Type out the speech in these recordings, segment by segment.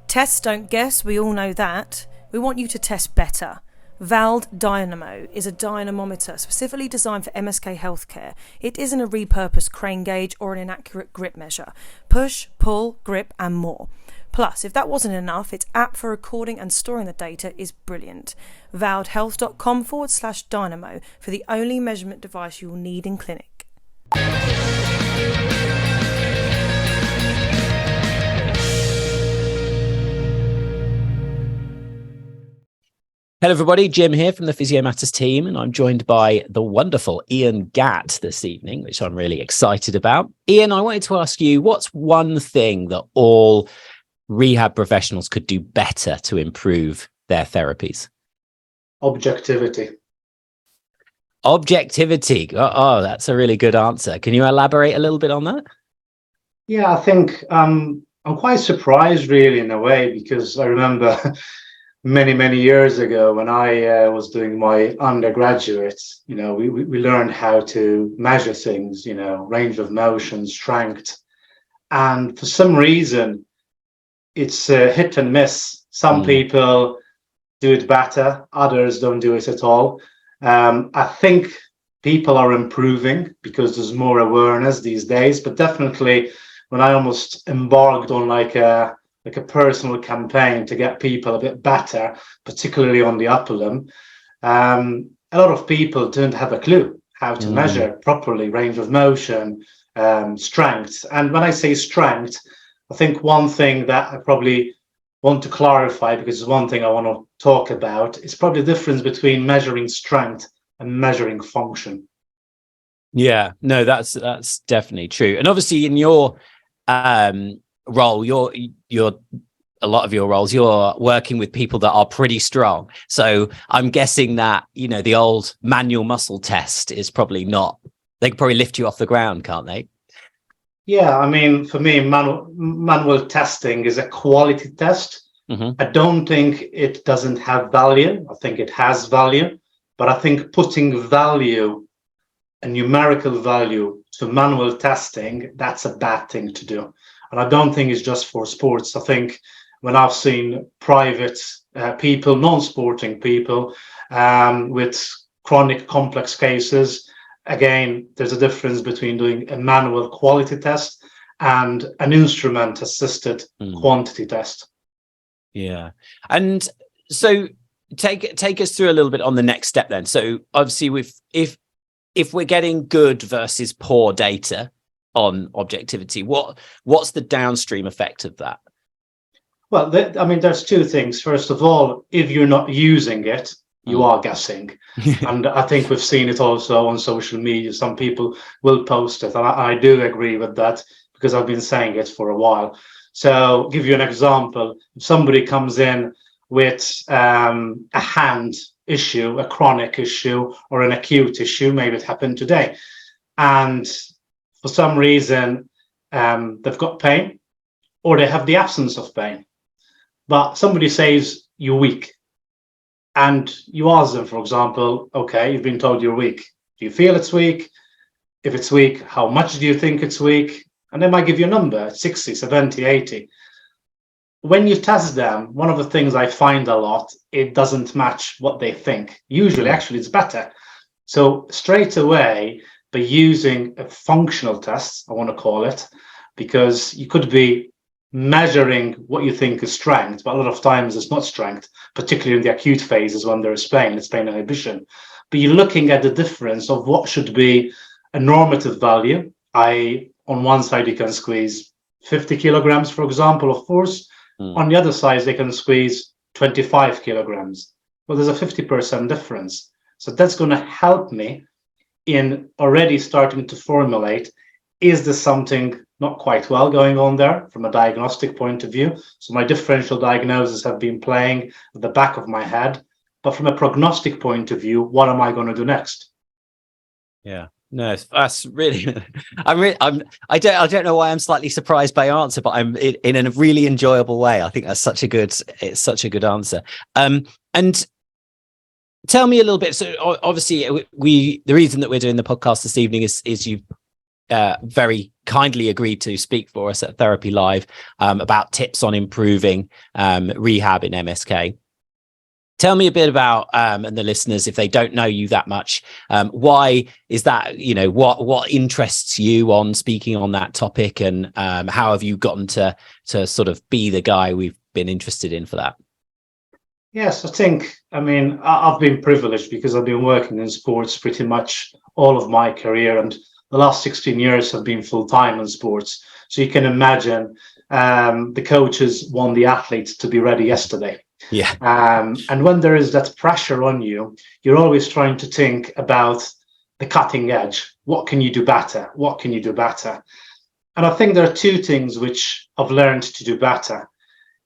Tests don't guess, we all know that. We want you to test better. Vald Dynamo is a dynamometer specifically designed for MSK healthcare. It isn't a repurposed crane gauge or an inaccurate grip measure. Push, pull, grip and more. Plus, if that wasn't enough, its app for recording and storing the data is brilliant. valdhealth.com/dynamo for the only measurement device you will need in clinic. Hello everybody, Jim here from the Physio Matters team, and I'm joined by the wonderful Ian Gatt this evening, which I'm really excited about. Ian, I wanted to ask you, what's one thing that all rehab professionals could do better to improve their therapies? Objectivity. Objectivity. Oh, that's a really good answer. Can you elaborate a little bit on that? Yeah, I think I'm quite surprised really in a way, because I remember many years ago when I was doing my undergraduate, we learned how to measure things, range of motion, strength. And for some reason, it's hit and miss. Some people do it better, others don't do it at all. I think people are improving because there's more awareness these days, but definitely when I almost embarked on like a personal campaign to get people a bit better, particularly on the upper limb, a lot of people don't have a clue how to measure properly range of motion, strength. And when I say strength, I think one thing that I probably want to clarify, because it's one thing I want to talk about, is probably the difference between measuring strength and measuring function. Yeah, no, that's definitely true. And obviously in your role, you're a lot of your roles, you're working with people that are pretty strong. So I'm guessing that, the old manual muscle test is probably not, they can probably lift you off the ground, can't they? Yeah, I mean, for me, manual testing is a quality test. I don't think it doesn't have value. I think it has value, but I think putting value, a numerical value, to manual testing, that's a bad thing to do. And I don't think it's just for sports. I think when I've seen private people, non-sporting people, with chronic complex cases, again, there's a difference between doing a manual quality test and an instrument-assisted quantity test. Yeah. And so take us through a little bit on the next step then. So obviously if we're getting good versus poor data on objectivity, what's the downstream effect of that? Well, there's two things. First of all, if you're not using it, you are guessing. And I think we've seen it also on social media. Some people will post it, and I do agree with that, because I've been saying it for a while. So I'll give you an example. If somebody comes in with a hand issue, a chronic issue, or an acute issue, maybe it happened today, and for some reason they've got pain, or they have the absence of pain, but somebody says you're weak, and you ask them, for example, okay, you've been told you're weak. Do you feel it's weak? If it's weak, how much do you think it's weak? And they might give you a number, 60, 70, 80. When you test them, one of the things I find a lot, it doesn't match what they think. Usually, actually, it's better. So straight away, by using a functional test, I want to call it, because you could be measuring what you think is strength, but a lot of times it's not strength, particularly in the acute phases when there is pain, it's pain inhibition. But you're looking at the difference of what should be a normative value. On one side, you can squeeze 50 kilograms, for example, of force. On the other side, they can squeeze 25 kilograms. Well, there's a 50% difference. So that's going to help me in already starting to formulate, is there something not quite well going on there from a diagnostic point of view? So my differential diagnoses have been playing at the back of my head, but from a prognostic point of view, what am I going to do next? Yeah. No, that's really, I don't know why I'm slightly surprised by your answer, but I'm in a really enjoyable way. I think that's such a good answer. And tell me a little bit. So obviously the reason that we're doing the podcast this evening is you've very kindly agreed to speak for us at Therapy Live about tips on improving rehab in MSK. Tell me a bit about, and the listeners, if they don't know you that much, why is that, what interests you on speaking on that topic, and how have you gotten to sort of be the guy we've been interested in for that? Yes, I've been privileged because I've been working in sports pretty much all of my career, and the last 16 years have been full-time in sports. So you can imagine the coaches want the athletes to be ready yesterday. Yeah. And when there is that pressure on you, you're always trying to think about the cutting edge. What can you do better? What can you do better? And I think there are two things which I've learned to do better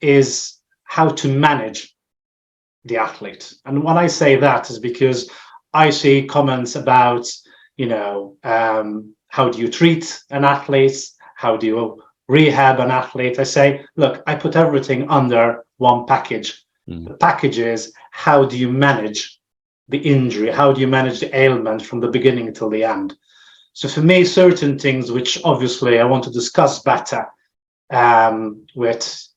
is how to manage the athlete. And when I say that is because I see comments about, how do you treat an athlete? How do you rehab an athlete? I say, look, I put everything under one package. The package is, how do you manage the injury? How do you manage the ailment from the beginning till the end? So for me, certain things which obviously I want to discuss better with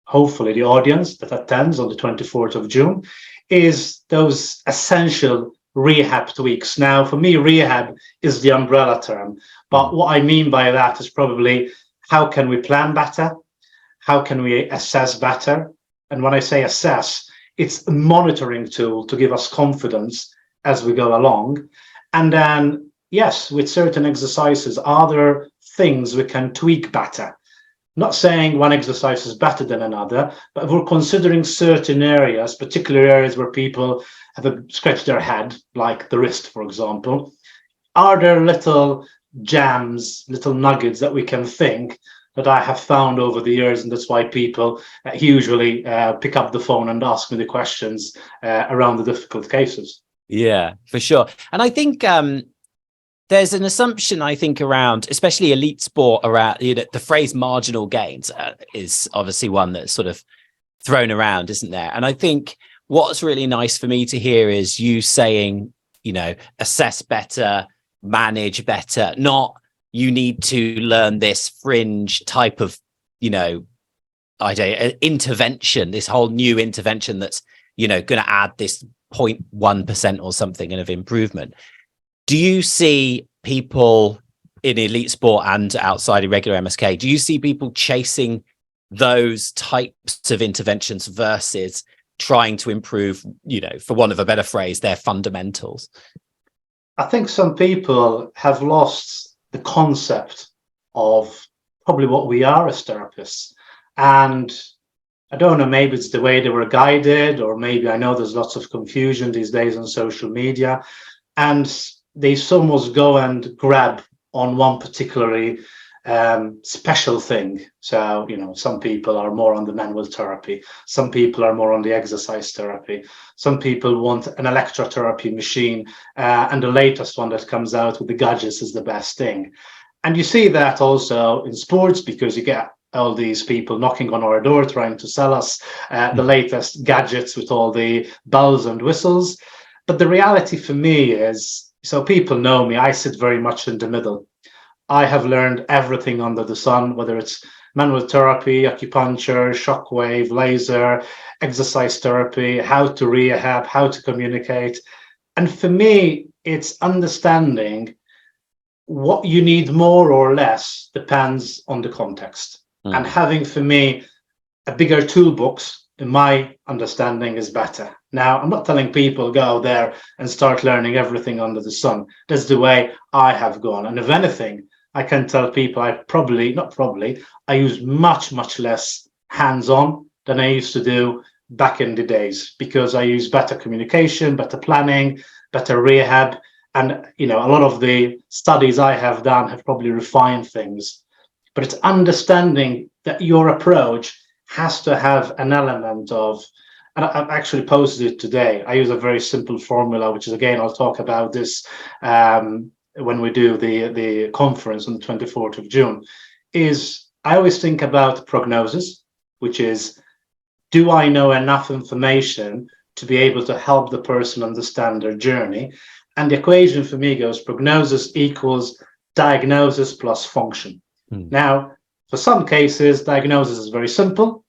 hopefully the audience that attends on the 24th of June is those essential rehab tweaks. Now, for me, rehab is the umbrella term, but what I mean by that is probably how can we plan better? How can we assess better? And when I say assess, it's a monitoring tool to give us confidence as we go along. And then, yes, with certain exercises, are there things we can tweak better? Not saying one exercise is better than another, but if we're considering certain areas, particular areas where people have scratched their head, like the wrist, for example, are there little gems, little nuggets that we can think that I have found over the years, and that's why people usually pick up the phone and ask me the questions around the difficult cases. Yeah, for sure. And I think there's an assumption, I think, around, especially elite sport, around the phrase marginal gains is obviously one that's sort of thrown around, isn't there? And I think what's really nice for me to hear is you saying, assess better, manage better, not you need to learn this fringe type of, intervention, this whole new intervention that's, going to add this 0.1% or something of improvement. Do you see people in elite sport and outside irregular MSK, do you see people chasing those types of interventions versus trying to improve, for want of a better phrase, their fundamentals? I think some people have lost the concept of probably what we are as therapists. And I don't know, maybe it's the way they were guided, or maybe I know there's lots of confusion these days on social media, and they almost go and grab on one particularly special thing. So, some people are more on the manual therapy. Some people are more on the exercise therapy. Some people want an electrotherapy machine. And the latest one that comes out with the gadgets is the best thing. And you see that also in sports, because you get all these people knocking on our door trying to sell us the latest gadgets with all the bells and whistles. But the reality for me is, so people know me, I sit very much in the middle. I have learned everything under the sun, whether it's manual therapy, acupuncture, shockwave, laser, exercise therapy, how to rehab, how to communicate. And for me, it's understanding what you need more or less depends on the context. And having, for me, a bigger toolbox, in my understanding, is better. Now, I'm not telling people go there and start learning everything under the sun. That's the way I have gone. And if anything, I can tell people I use much, much less hands-on than I used to do back in the days, because I use better communication, better planning, better rehab. And, a lot of the studies I have done have probably refined things. But it's understanding that your approach has to have an element of, and I've actually posted it today. I use a very simple formula, which is, again, I'll talk about this when we do the conference on the 24th of June, is I always think about prognosis, which is, do I know enough information to be able to help the person understand their journey? And the equation for me goes prognosis equals diagnosis plus function. Now, for some cases, diagnosis is very simple.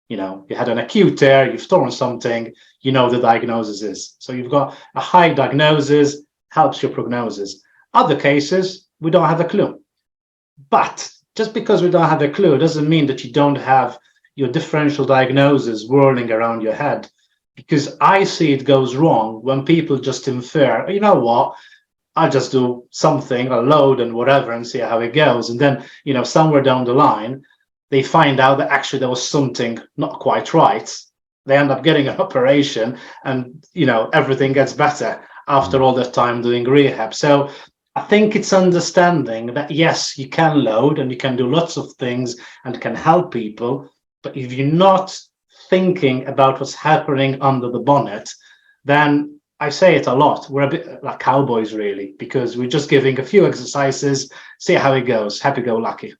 You know, you had an acute tear, you've torn something, you know the diagnosis is. So you've got a high diagnosis, helps your prognosis. Other cases, we don't have a clue. But just because we don't have a clue doesn't mean that you don't have your differential diagnosis whirling around your head. Because I see it goes wrong when people just infer, you know what, I'll just do something, a load and whatever, and see how it goes. And then, you know, somewhere down the line, they find out that actually there was something not quite right. They end up getting an operation and, you know, everything gets better after all that time doing rehab. So I think it's understanding that, yes, you can load and you can do lots of things and can help people. But if you're not thinking about what's happening under the bonnet, then I say it a lot, we're a bit like cowboys, really, because we're just giving a few exercises, see how it goes, happy-go-lucky.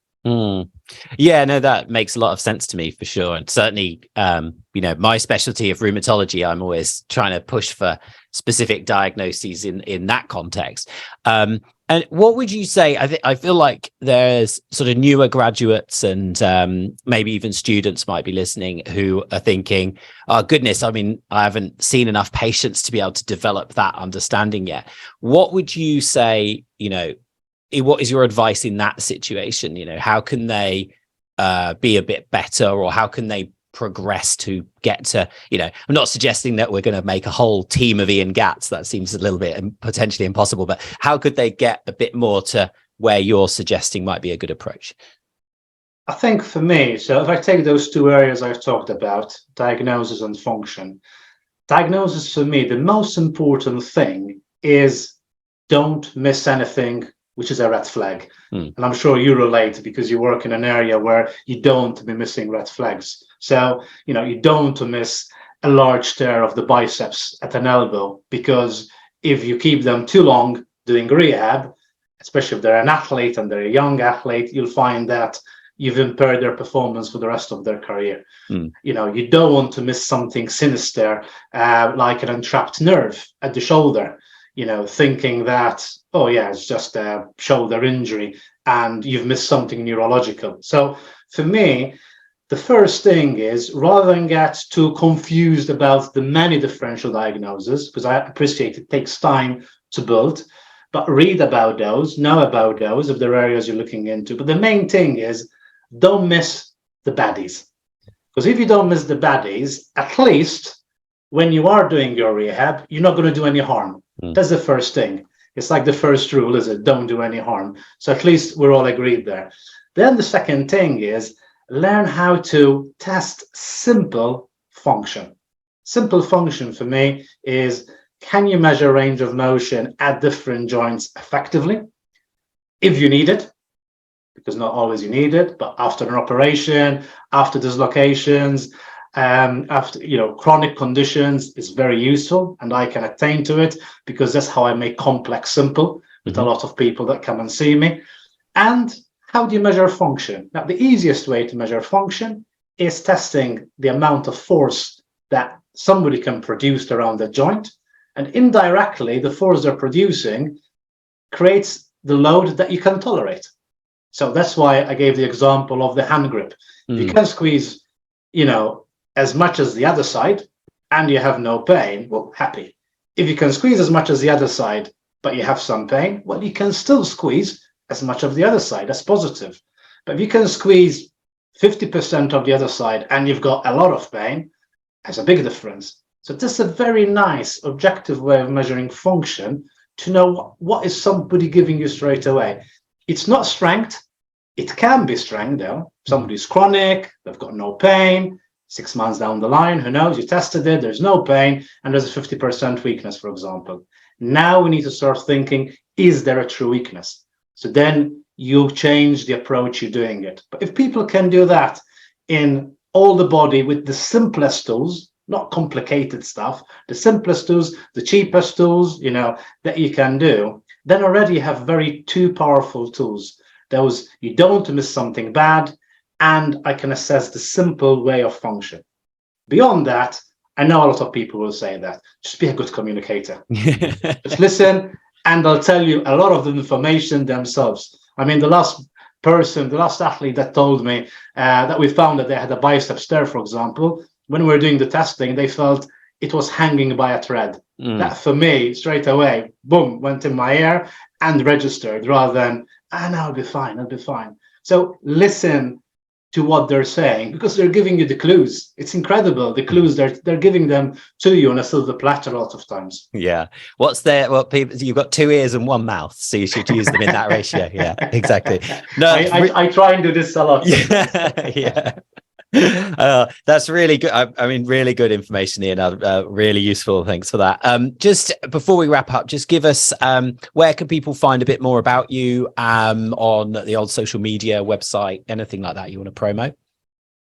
Yeah, no, that makes a lot of sense to me for sure. And certainly, you know, my specialty of rheumatology, I'm always trying to push for specific diagnoses in that context. And what would you say? I feel like there's sort of newer graduates and maybe even students might be listening who are thinking, oh, goodness, I mean, I haven't seen enough patients to be able to develop that understanding yet. What would you say, you know, what is your advice in that situation? You know, how can they be a bit better, or how can they progress to get to, you know, I'm not suggesting that we're going to make a whole team of Ian Gatts. That seems a little bit potentially impossible, but how could they get a bit more to where you're suggesting might be a good approach? I think for me, so if I take those two areas I've talked about, diagnosis and function, diagnosis for me, the most important thing is don't miss anything, which is a red flag. And I'm sure you relate because you work in an area where you don't be missing red flags. So, you know, you don't miss a large tear of the biceps at an elbow, because if you keep them too long doing rehab, especially if they're an athlete and they're a young athlete, you'll find that you've impaired their performance for the rest of their career. You know, you don't want to miss something sinister, like an entrapped nerve at the shoulder, you know, thinking that, oh yeah, it's just a shoulder injury and you've missed something neurological. So for me, the first thing is, rather than get too confused about the many differential diagnoses, because I appreciate it takes time to build, but read about those, know about those if there are areas you're looking into. But the main thing is, don't miss the baddies. Because if you don't miss the baddies, at least when you are doing your rehab, you're not going to do any harm. That's the first thing. It's like the first rule, is it? Don't do any harm. So at least we're all agreed there. Then the second thing is, learn how to test simple function. Simple function for me is, can you measure range of motion at different joints effectively? If you need it, because not always you need it, but after an operation, after dislocations, after, you know, chronic conditions, is very useful, and I can attain to it because that's how I make complex simple with a lot of people that come and see me. And how do you measure function? Now, the easiest way to measure function is testing the amount of force that somebody can produce around the joint, and indirectly, the force they're producing creates the load that you can tolerate. So that's why I gave the example of the hand grip. If you can squeeze, you know, as much as the other side and you have no pain, well, happy. If you can squeeze as much as the other side, but you have some pain, well, you can still squeeze as much of the other side. That's positive. But if you can squeeze 50% of the other side and you've got a lot of pain, that's a big difference. So this is a very nice objective way of measuring function, to know what is somebody giving you straight away. It's not strength. It can be strength, though. Somebody's chronic, they've got no pain. 6 months down the line, who knows? You tested it, there's no pain, and there's a 50% weakness, for example. Now we need to start thinking, is there a true weakness? So then you change the approach you're doing it. But if people can do that in all the body with the simplest tools, not complicated stuff, the simplest tools, the cheapest tools, you know, that you can do, then already you have very two powerful tools. Those, you don't want to miss something bad, and I can assess the simple way of function. Beyond that, I know a lot of people will say that, just be a good communicator. Just listen, and they'll tell you a lot of the information themselves. I mean, the last athlete that told me that we found that they had a biceps tear, for example, when we were doing the testing, they felt it was hanging by a thread. That for me, straight away, boom, went in my ear and registered, rather than, no, I'll be fine. So listen to what they're saying, because they're giving you the clues. It's incredible, the clues they're giving them to you on a silver platter a lot of times. Yeah. People, you've got 2 ears and 1 mouth, so you should use them in that ratio. Yeah, exactly. No, I try and do this a lot. Yeah. That's really good. I mean, really good information, Ian. Really useful. Thanks for that. Just before we wrap up, just give us where can people find a bit more about you on the old social media website, anything like that you want to promote?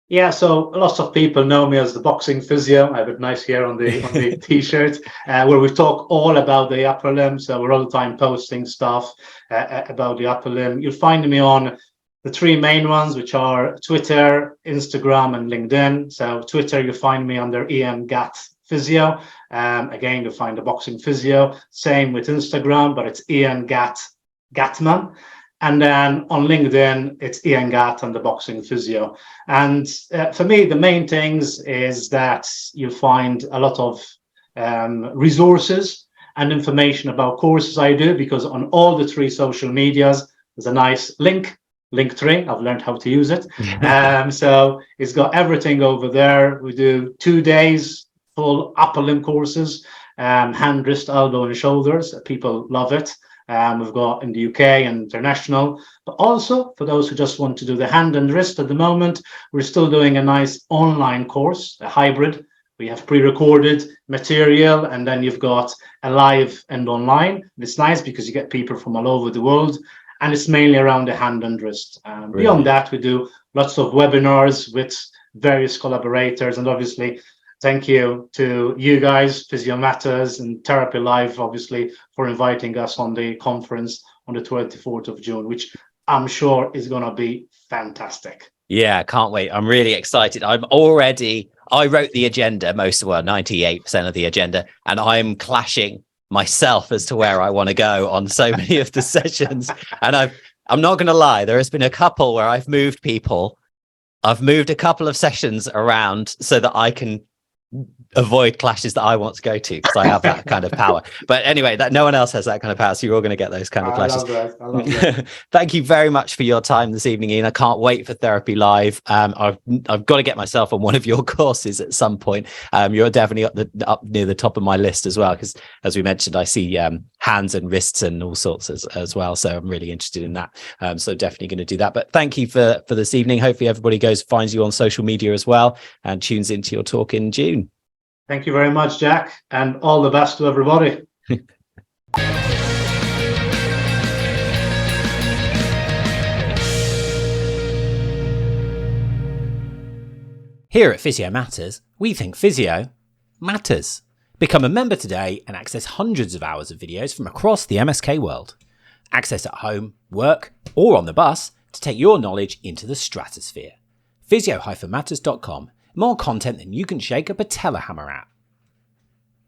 Yeah, so lots of people know me as the boxing physio. I have it nice here on the t-shirt, where we talk all about the upper limb. So we're all the time posting stuff about the upper limb. You'll find me on the 3 main ones, which are Twitter, Instagram, and LinkedIn. So Twitter, you find me under Ian Gatt Physio. Again, you'll find the boxing physio. Same with Instagram, but it's Ian Gattman. And then on LinkedIn, it's Ian Gatt and the boxing physio. And for me, the main things is that you find a lot of resources and information about courses I do, because on all the 3 social medias, there's a nice Linktree. I've learned how to use it. So it's got everything over there. We do 2 days full upper limb courses, hand, wrist, elbow, and shoulders. People love it. We've got in the UK and international, but also for those who just want to do the hand and wrist at the moment, we're still doing a nice online course, a hybrid. We have pre-recorded material, and then you've got a live and online. And it's nice because you get people from all over the world, and it's mainly around the hand and wrist. Really? Beyond that, we do lots of webinars with various collaborators, and obviously, thank you to you guys, Physio Matters and Therapy Live, obviously, for inviting us on the conference on the 24th of June, which I'm sure is going to be fantastic. Yeah, can't wait. I'm really excited. I wrote the agenda, 98% of the agenda, and I'm clashing myself as to where I want to go on so many of the sessions. And I'm not going to lie, there has been a couple where I've moved people. I've moved a couple of sessions around so that I can avoid clashes that I want to go to, because I have that kind of power. But anyway, that no one else has that kind of power, so you're all going to get those kind of clashes. I love that. Thank you very much for your time this evening, Ian. I can't wait for Therapy Live. I've got to get myself on one of your courses at some point. You're definitely up near the top of my list as well, because as we mentioned, I see hands and wrists and all sorts as well, so I'm really interested in that. So definitely going to do that. But thank you for this evening. Hopefully everybody finds you on social media as well and tunes into your talk in June. Thank you very much, Jack, and all the best to everybody. Here at Physio Matters, we think physio matters. Become a member today and access hundreds of hours of videos from across the MSK world. Access at home, work, or on the bus to take your knowledge into the stratosphere. Physio-matters.com. More content than you can shake a patellar hammer at.